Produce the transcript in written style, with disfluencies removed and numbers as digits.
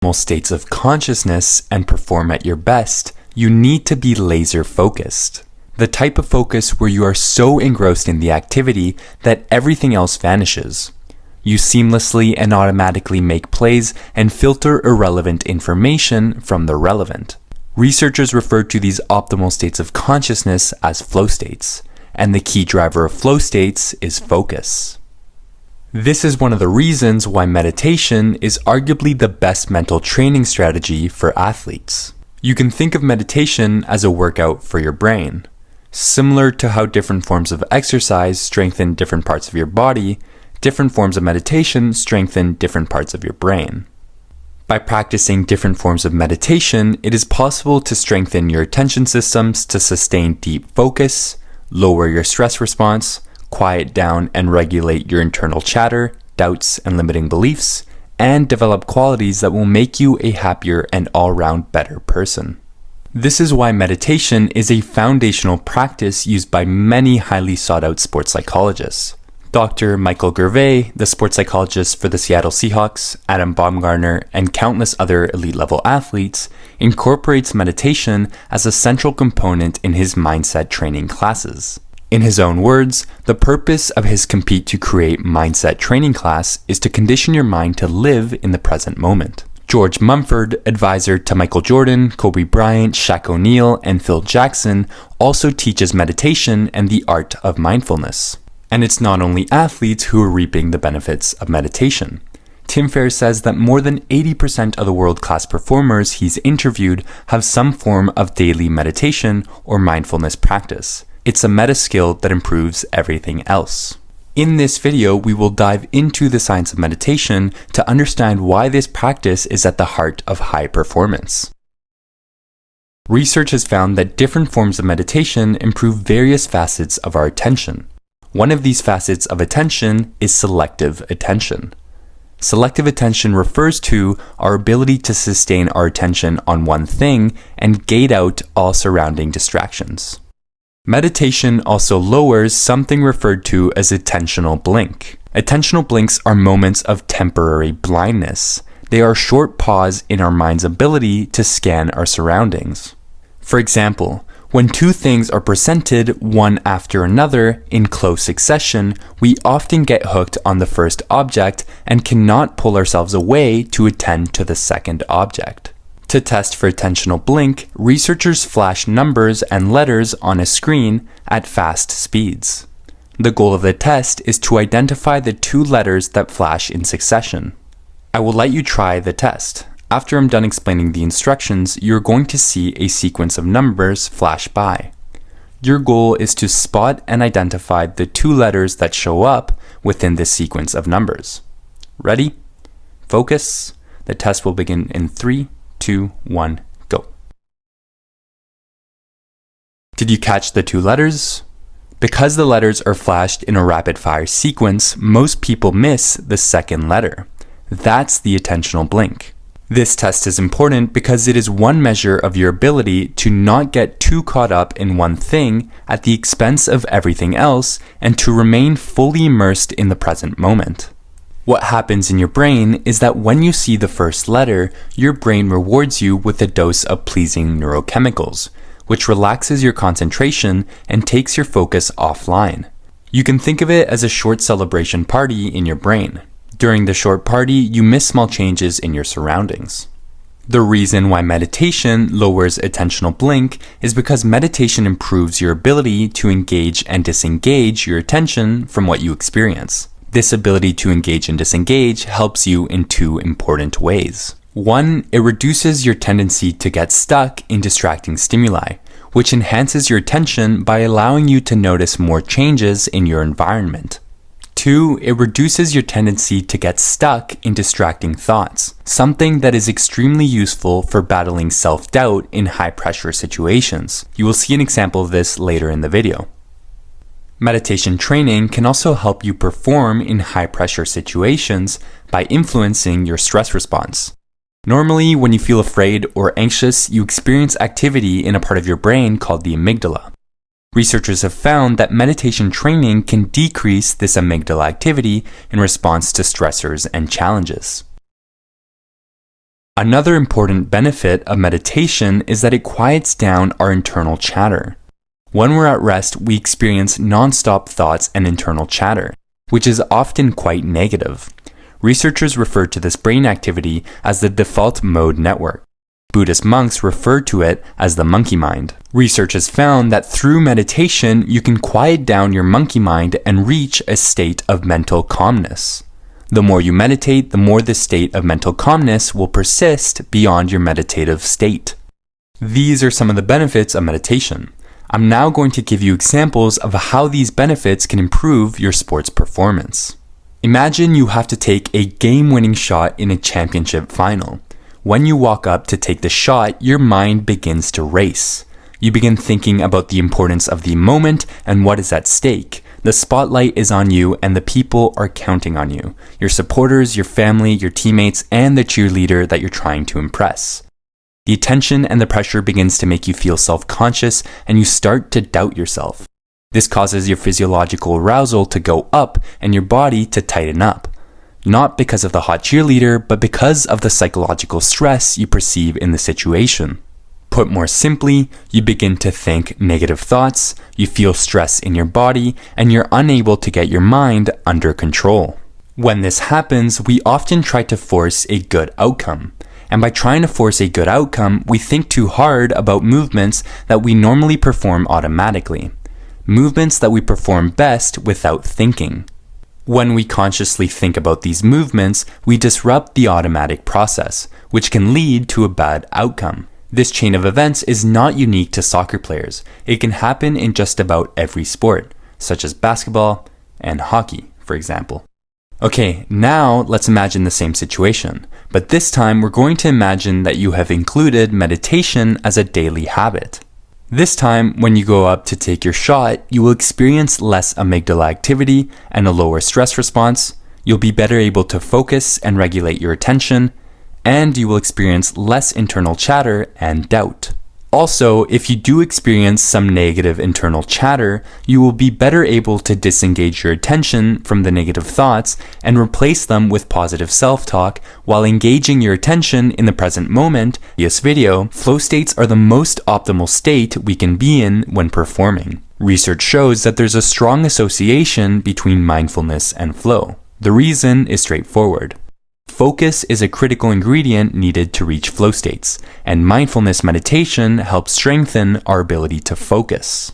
optimal states of consciousness and perform at your best, you need to be laser focused. The type of focus where you are so engrossed in the activity that everything else vanishes. You seamlessly and automatically make plays and filter irrelevant information from the relevant. Researchers refer to these optimal states of consciousness as flow states, and the key driver of flow states is focus. This is one of the reasons why meditation is arguably the best mental training strategy for athletes. You can think of meditation as a workout for your brain. Similar to how different forms of exercise strengthen different parts of your body, different forms of meditation strengthen different parts of your brain. By practicing different forms of meditation, it is possible to strengthen your attention systems to sustain deep focus, lower your stress response, quiet down and regulate your internal chatter, doubts, and limiting beliefs, and develop qualities that will make you a happier and all-round better person. This is why meditation is a foundational practice used by many highly sought-out sports psychologists. Dr. Michael Gervais, the sports psychologist for the Seattle Seahawks, Adam Baumgartner, and countless other elite-level athletes, incorporates meditation as a central component in his mindset training classes. In his own words, the purpose of his Compete to Create mindset training class is to condition your mind to live in the present moment. George Mumford, advisor to Michael Jordan, Kobe Bryant, Shaq O'Neal, and Phil Jackson, also teaches meditation and the art of mindfulness. And it's not only athletes who are reaping the benefits of meditation. Tim Ferriss says that more than 80% of the world-class performers he's interviewed have some form of daily meditation or mindfulness practice. It's a meta skill that improves everything else. In this video, we will dive into the science of meditation to understand why this practice is at the heart of high performance. Research has found that different forms of meditation improve various facets of our attention. One of these facets of attention is selective attention. Selective attention refers to our ability to sustain our attention on one thing and gate out all surrounding distractions. Meditation also lowers something referred to as attentional blink. Attentional blinks are moments of temporary blindness. They are a short pause in our mind's ability to scan our surroundings. For example, when two things are presented one after another in close succession, we often get hooked on the first object and cannot pull ourselves away to attend to the second object. To test for attentional blink, researchers flash numbers and letters on a screen at fast speeds. The goal of the test is to identify the two letters that flash in succession. I will let you try the test. After I'm done explaining the instructions, you're going to see a sequence of numbers flash by. Your goal is to spot and identify the two letters that show up within this sequence of numbers. Ready? Focus. The test will begin in 3, 2, 1, go. Did you catch the two letters? Because the letters are flashed in a rapid-fire sequence, most people miss the second letter. That's the attentional blink. This test is important because it is one measure of your ability to not get too caught up in one thing at the expense of everything else and to remain fully immersed in the present moment. What happens in your brain is that when you see the first letter, your brain rewards you with a dose of pleasing neurochemicals, which relaxes your concentration and takes your focus offline. You can think of it as a short celebration party in your brain. During the short party, you miss small changes in your surroundings. The reason why meditation lowers attentional blink is because meditation improves your ability to engage and disengage your attention from what you experience. This ability to engage and disengage helps you in two important ways. One, it reduces your tendency to get stuck in distracting stimuli, which enhances your attention by allowing you to notice more changes in your environment. Two, it reduces your tendency to get stuck in distracting thoughts, something that is extremely useful for battling self-doubt in high-pressure situations. You will see an example of this later in the video. Meditation training can also help you perform in high-pressure situations by influencing your stress response. Normally, when you feel afraid or anxious, you experience activity in a part of your brain called the amygdala. Researchers have found that meditation training can decrease this amygdala activity in response to stressors and challenges. Another important benefit of meditation is that it quiets down our internal chatter. When we're at rest, we experience non-stop thoughts and internal chatter, which is often quite negative. Researchers refer to this brain activity as the default mode network. Buddhist monks refer to it as the monkey mind. Research has found that through meditation, you can quiet down your monkey mind and reach a state of mental calmness. The more you meditate, the more this state of mental calmness will persist beyond your meditative state. These are some of the benefits of meditation. I'm now going to give you examples of how these benefits can improve your sports performance. Imagine you have to take a game-winning shot in a championship final. When you walk up to take the shot, your mind begins to race. You begin thinking about the importance of the moment and what is at stake. The spotlight is on you and the people are counting on you. Your supporters, your family, your teammates, and the cheerleader that you're trying to impress. The attention and the pressure begins to make you feel self-conscious and you start to doubt yourself. This causes your physiological arousal to go up and your body to tighten up. Not because of the hot cheerleader, but because of the psychological stress you perceive in the situation. Put more simply, you begin to think negative thoughts, you feel stress in your body, and you're unable to get your mind under control. When this happens, we often try to force a good outcome. And by trying to force a good outcome, we think too hard about movements that we normally perform automatically. Movements that we perform best without thinking. When we consciously think about these movements, we disrupt the automatic process, which can lead to a bad outcome. This chain of events is not unique to soccer players. It can happen in just about every sport, such as basketball and hockey, for example. Okay, now let's imagine the same situation, but this time we're going to imagine that you have included meditation as a daily habit. This time, when you go up to take your shot, you will experience less amygdala activity and a lower stress response. You'll be better able to focus and regulate your attention, and you will experience less internal chatter and doubt. Also, if you do experience some negative internal chatter, you will be better able to disengage your attention from the negative thoughts and replace them with positive self-talk while engaging your attention in the present moment. In this video, flow states are the most optimal state we can be in when performing. Research shows that there's a strong association between mindfulness and flow. The reason is straightforward. Focus is a critical ingredient needed to reach flow states, and mindfulness meditation helps strengthen our ability to focus.